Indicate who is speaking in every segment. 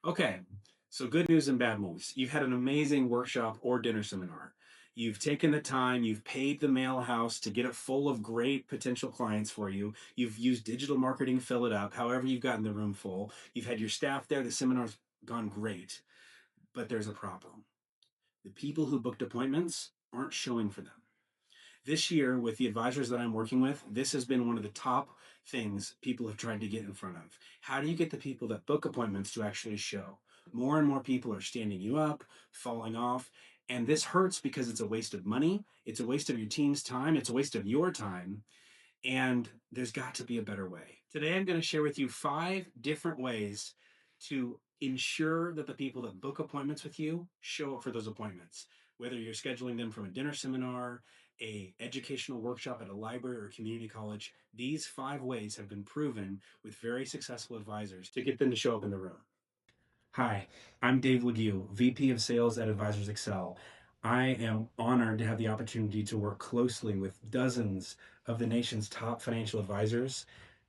Speaker 1: Okay, so good news and bad news. You've had an amazing workshop or dinner seminar. You've taken the time, you've paid the mail house to get it full of great potential clients for you. You've used digital marketing, fill it up, however you've gotten the room full. You've had your staff there, the seminar's gone great, but there's a problem. The people who booked appointments aren't showing for them. This year, with the advisors that I'm working with, this has been one of the top things people have tried to get in front of. How do you get the people that book appointments to actually show? More and more people are standing you up, falling off, and this hurts because it's a waste of money, it's a waste of your team's time, it's a waste of your time, and there's got to be a better way. Today, I'm going to share with you 5 different ways to ensure that the people that book appointments with you show up for those appointments. Whether you're scheduling them from a dinner seminar, a educational workshop at a library or community college, these 5 ways have been proven with very successful advisors to get them to show up in the room. Hi, I'm Dave LaGue, VP of Sales at Advisors Excel. I am honored to have the opportunity to work closely with dozens of the nation's top financial advisors.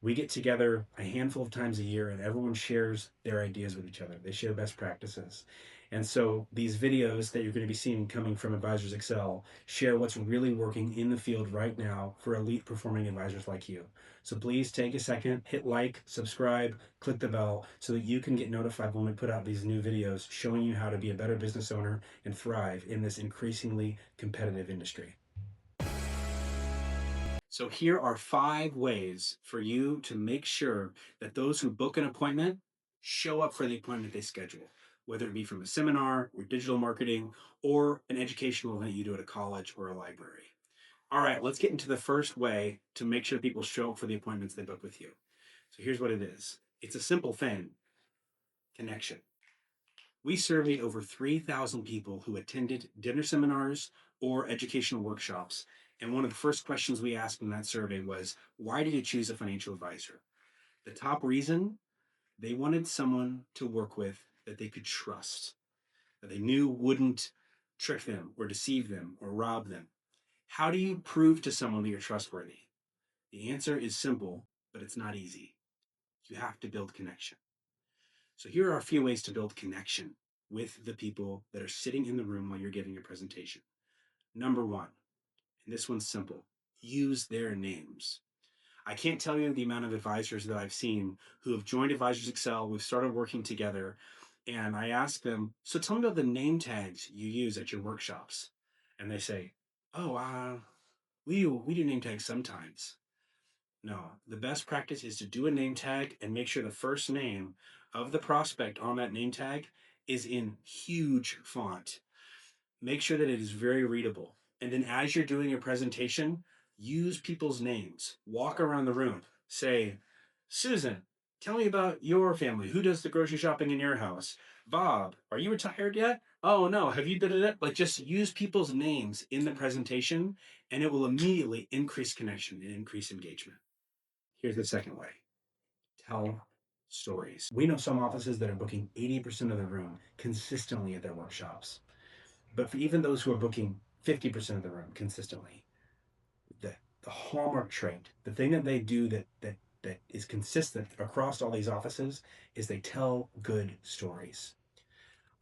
Speaker 1: We get together a handful of times a year and everyone shares their ideas with each other. They share best practices. And so these videos that you're going to be seeing coming from Advisors Excel share what's really working in the field right now for elite performing advisors like you. So please take a second, hit like, subscribe, click the bell so that you can get notified when we put out these new videos showing you how to be a better business owner and thrive in this increasingly competitive industry. So here are 5 ways for you to make sure that those who book an appointment show up for the appointment they schedule, whether it be from a seminar or digital marketing or an educational event you do at a college or a library. All right, let's get into the first way to make sure people show up for the appointments they book with you. So here's what it is. It's a simple thing: connection. We surveyed over 3,000 people who attended dinner seminars or educational workshops. And one of the first questions we asked in that survey was, why did you choose a financial advisor? The top reason: they wanted someone to work with that they could trust, that they knew wouldn't trick them or deceive them or rob them. How do you prove to someone that you're trustworthy? The answer is simple, but it's not easy. You have to build connection. So here are a few ways to build connection with the people that are sitting in the room while you're giving your presentation. Number 1, and this one's simple: use their names. I can't tell you the amount of advisors that I've seen who have joined Advisors Excel, we've started working together, and I ask them, so tell me about the name tags you use at your workshops. And they say, oh, we do name tags sometimes. No, the best practice is to do a name tag and make sure the first name of the prospect on that name tag is in huge font. Make sure that it is very readable. And then as you're doing your presentation, use people's names. Walk around the room. Say, Susan, tell me about your family. Who does the grocery shopping in your house? Bob, are you retired yet? Oh no, have you done it? Like, just use people's names in the presentation and it will immediately increase connection and increase engagement. Here's the second way: tell stories. We know some offices that are booking 80% of the room consistently at their workshops. But for even those who are booking 50% of the room consistently, the hallmark trait, the thing that they do that is consistent across all these offices, is they tell good stories.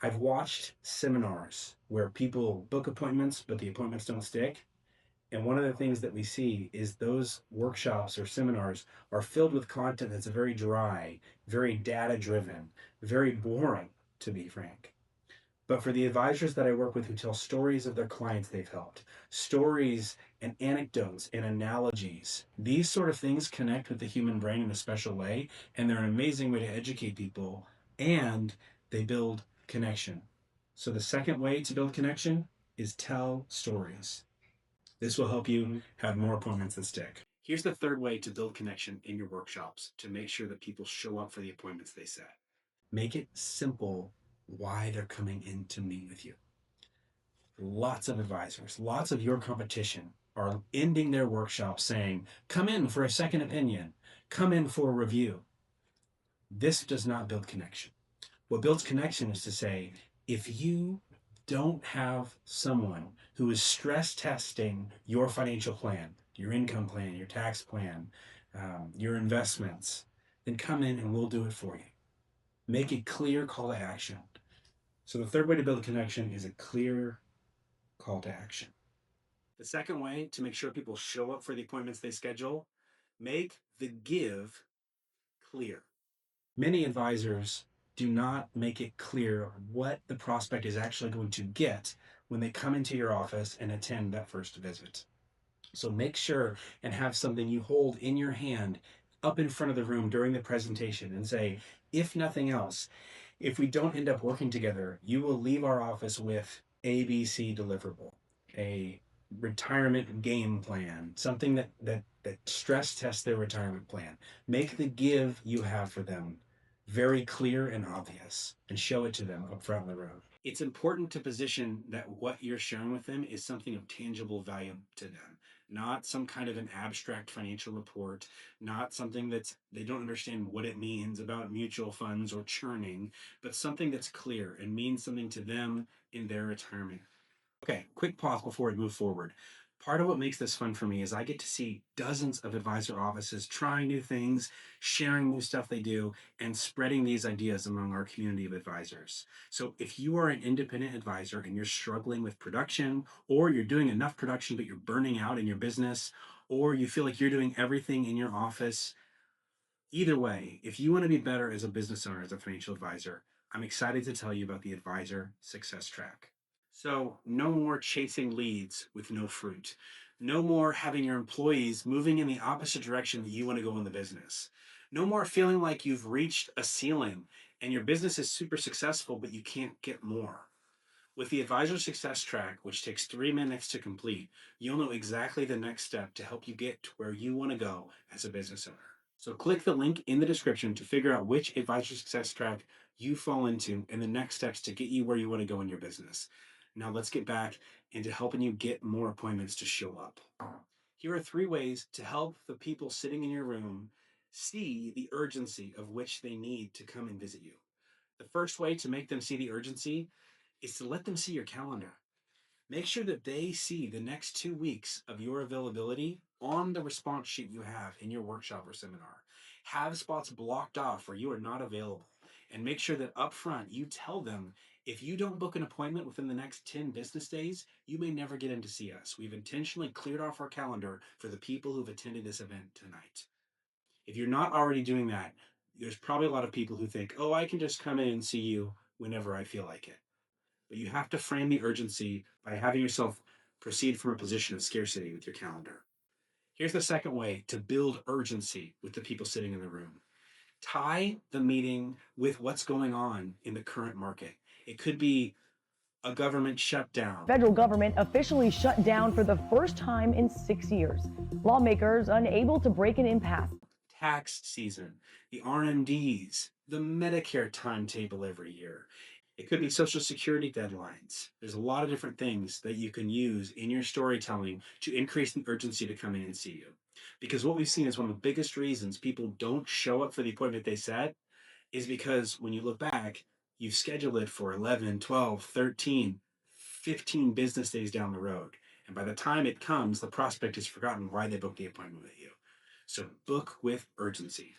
Speaker 1: I've watched seminars where people book appointments, but the appointments don't stick. And one of the things that we see is those workshops or seminars are filled with content that's very dry, very data driven, very boring, to be frank. But for the advisors that I work with who tell stories of their clients they've helped, stories and anecdotes and analogies, these sort of things connect with the human brain in a special way, and they're an amazing way to educate people, and they build connection. So the second way to build connection is tell stories. This will help you have more appointments that stick. Here's the third way to build connection in your workshops to make sure that people show up for the appointments they set. Make it simple why they're coming in to meet with you. Lots of advisors, lots of your competition are ending their workshop saying, come in for a second opinion, come in for a review. This does not build connection. What builds connection is to say, if you don't have someone who is stress testing your financial plan, your income plan, your tax plan, your investments, then come in and we'll do it for you. Make a clear call to action. So the third way to build a connection is a clear call to action. The second way to make sure people show up for the appointments they schedule, make the give clear. Many advisors do not make it clear what the prospect is actually going to get when they come into your office and attend that first visit. So make sure and have something you hold in your hand up in front of the room during the presentation and say, if nothing else, if we don't end up working together, you will leave our office with ABC deliverable, a retirement game plan, something that stress tests their retirement plan. Make the give you have for them very clear and obvious and show it to them up front in the room. It's important to position that what you're sharing with them is something of tangible value to them, not some kind of an abstract financial report, not something that's they don't understand what it means about mutual funds or churning, but something that's clear and means something to them in their retirement. Okay, quick pause before we move forward. Part of what makes this fun for me is I get to see dozens of advisor offices trying new things, sharing new stuff they do, and spreading these ideas among our community of advisors. So if you are an independent advisor and you're struggling with production, or you're doing enough production but you're burning out in your business, or you feel like you're doing everything in your office, either way, if you want to be better as a business owner, as a financial advisor, I'm excited to tell you about the Advisor Success Track. So, no more chasing leads with no fruit. No more having your employees moving in the opposite direction that you want to go in the business. No more feeling like you've reached a ceiling and your business is super successful, but you can't get more. With the Advisor Success Track, which takes 3 minutes to complete, you'll know exactly the next step to help you get to where you want to go as a business owner. So click the link in the description to figure out which Advisor Success Track you fall into and the next steps to get you where you want to go in your business. Now let's get back into helping you get more appointments to show up. Here are 3 ways to help the people sitting in your room see the urgency of which they need to come and visit you. The first way to make them see the urgency is to let them see your calendar. Make sure that they see the next 2 weeks of your availability on the response sheet you have in your workshop or seminar. Have spots blocked off where you are not available. And make sure that up front you tell them if you don't book an appointment within the next 10 business days, you may never get in to see us. We've intentionally cleared off our calendar for the people who've attended this event tonight. If you're not already doing that, there's probably a lot of people who think, oh, I can just come in and see you whenever I feel like it. But you have to frame the urgency by having yourself proceed from a position of scarcity with your calendar. Here's the second way to build urgency with the people sitting in the room. Tie the meeting with what's going on in the current market. It could be a government shutdown.
Speaker 2: Federal government officially shut down for the first time in 6 years. Lawmakers unable to break an impasse.
Speaker 1: Tax season, the RMDs, the Medicare timetable every year. It could be Social Security deadlines. There's a lot of different things that you can use in your storytelling to increase the urgency to come in and see you. Because what we've seen is one of the biggest reasons people don't show up for the appointment they set is because when you look back, you've scheduled it for 11, 12, 13, 15 business days down the road. And by the time it comes, the prospect has forgotten why they booked the appointment with you. So book with urgency.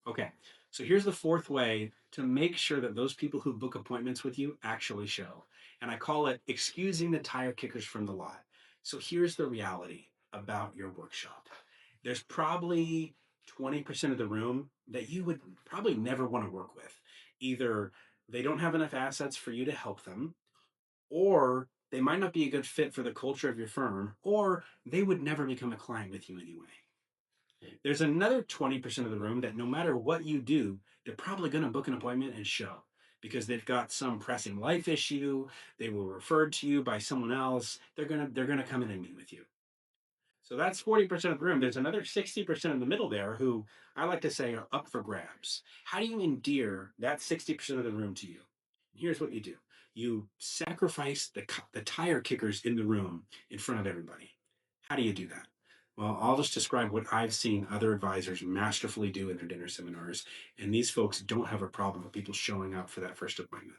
Speaker 1: Okay, so here's the fourth way to make sure that those people who book appointments with you actually show. And I call it excusing the tire kickers from the lot. So here's the reality about your workshop. There's probably 20% of the room that you would probably never want to work with. Either they don't have enough assets for you to help them, or they might not be a good fit for the culture of your firm, or they would never become a client with you anyway. There's another 20% of the room that no matter what you do, they're probably going to book an appointment and show because they've got some pressing life issue, they were referred to you by someone else, they're going to come in and meet with you. So that's 40% of the room. There's another 60% in the middle there who I like to say are up for grabs. How do you endear that 60% of the room to you? Here's what you do. You sacrifice the tire kickers in the room in front of everybody. How do you do that? Well, I'll just describe what I've seen other advisors masterfully do in their dinner seminars. And these folks don't have a problem with people showing up for that first appointment.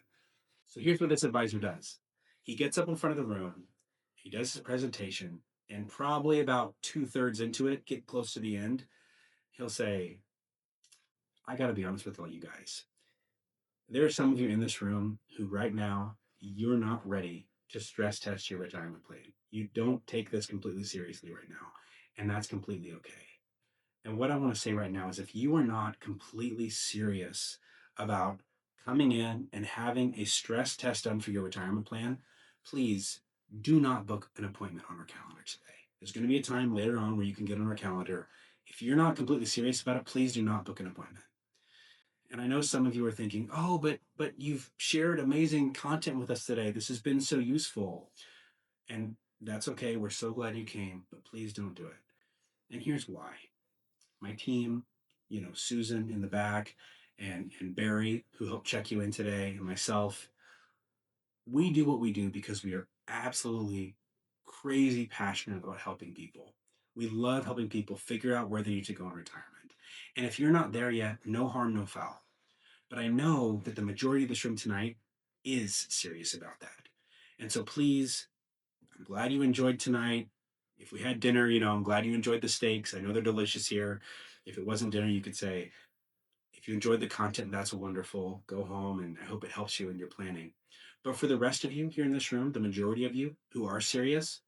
Speaker 1: So here's what this advisor does. He gets up in front of the room, he does his presentation, and probably about 2/3 into it, get close to the end, he'll say, I got to be honest with all you guys. There are some of you in this room who right now, you're not ready to stress test your retirement plan. You don't take this completely seriously right now, and that's completely okay. And what I want to say right now is if you are not completely serious about coming in and having a stress test done for your retirement plan, please do not book an appointment on our calendar today. There's going to be a time later on where you can get on our calendar. If you're not completely serious about it, please do not book an appointment. And I know some of you are thinking, "Oh, but you've shared amazing content with us today. This has been so useful." And that's okay. We're so glad you came, but please don't do it. And here's why. My team, Susan in the back and Barry, who helped check you in today, and myself, we do what we do because we are absolutely crazy passionate about helping people. We love helping people figure out where they need to go in retirement. And if you're not there yet, no harm, no foul. But I know that the majority of this room tonight is serious about that. And so please, I'm glad you enjoyed tonight. If we had dinner, I'm glad you enjoyed the steaks. I know they're delicious here. If it wasn't dinner, you could say, if you enjoyed the content, that's wonderful. Go home, and I hope it helps you in your planning. But for the rest of you here in this room, the majority of you who are serious,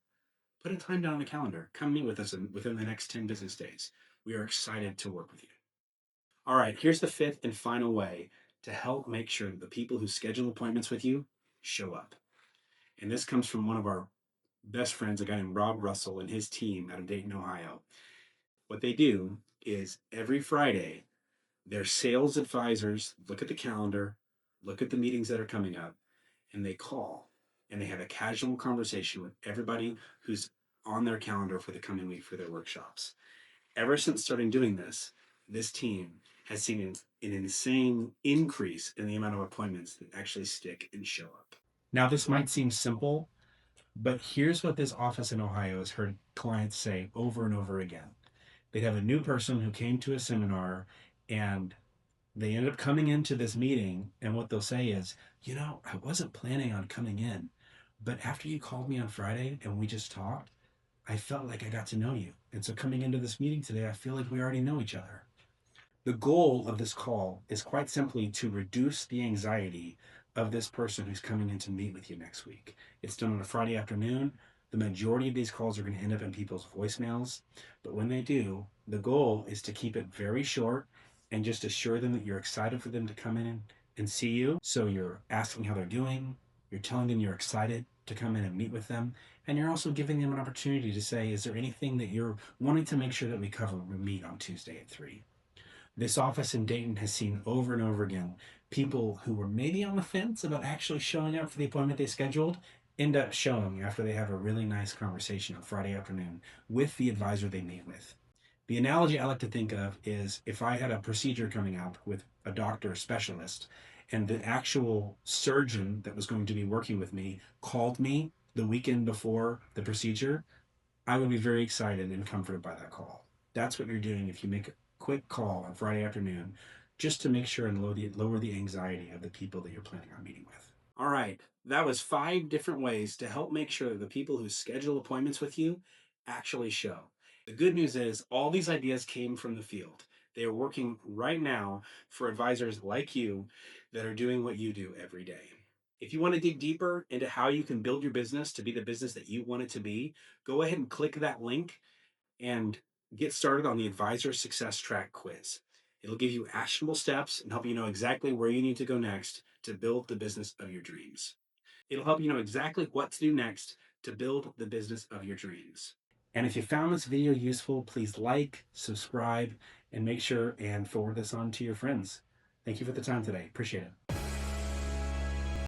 Speaker 1: put a time down on the calendar. Come meet with us within the next 10 business days. We are excited to work with you. All right, here's the fifth and final way to help make sure that the people who schedule appointments with you show up. And this comes from one of our best friends, a guy named Rob Russell and his team out of Dayton, Ohio. What they do is every Friday, their sales advisors look at the calendar, look at the meetings that are coming up, and they call and they have a casual conversation with everybody who's on their calendar for the coming week for their workshops. Ever since starting doing this team has seen an insane increase in the amount of appointments that actually stick and show up. Now, this might seem simple, but here's what this office in Ohio has heard clients say over and over again. They'd have a new person who came to a seminar and they end up coming into this meeting, and what they'll say is, I wasn't planning on coming in, but after you called me on Friday and we just talked, I felt like I got to know you. And so coming into this meeting today, I feel like we already know each other. The goal of this call is quite simply to reduce the anxiety of this person who's coming in to meet with you next week. It's done on a Friday afternoon. The majority of these calls are going to end up in people's voicemails. But when they do, the goal is to keep it very short and just assure them that you're excited for them to come in and see you. So you're asking how they're doing. You're telling them you're excited to come in and meet with them. And you're also giving them an opportunity to say, is there anything that you're wanting to make sure that we cover when we meet on Tuesday at 3? This office in Dayton has seen over and over again people who were maybe on the fence about actually showing up for the appointment they scheduled end up showing after they have a really nice conversation on Friday afternoon with the advisor they meet with. The analogy I like to think of is if I had a procedure coming up with a doctor or specialist, and the actual surgeon that was going to be working with me called me the weekend before the procedure, I would be very excited and comforted by that call. That's what you're doing if you make a quick call on Friday afternoon, just to make sure and lower the anxiety of the people that you're planning on meeting with. All right, that was 5 different ways to help make sure that the people who schedule appointments with you actually show. The good news is all these ideas came from the field. They are working right now for advisors like you that are doing what you do every day. If you want to dig deeper into how you can build your business to be the business that you want it to be, go ahead and click that link and get started on the Advisor Success Track quiz. It'll give you actionable steps and help you know exactly where you need to go next to build the business of your dreams. It'll help you know exactly what to do next to build the business of your dreams. And if you found this video useful, please like, subscribe, and make sure and forward this on to your friends. Thank you for the time today. Appreciate it.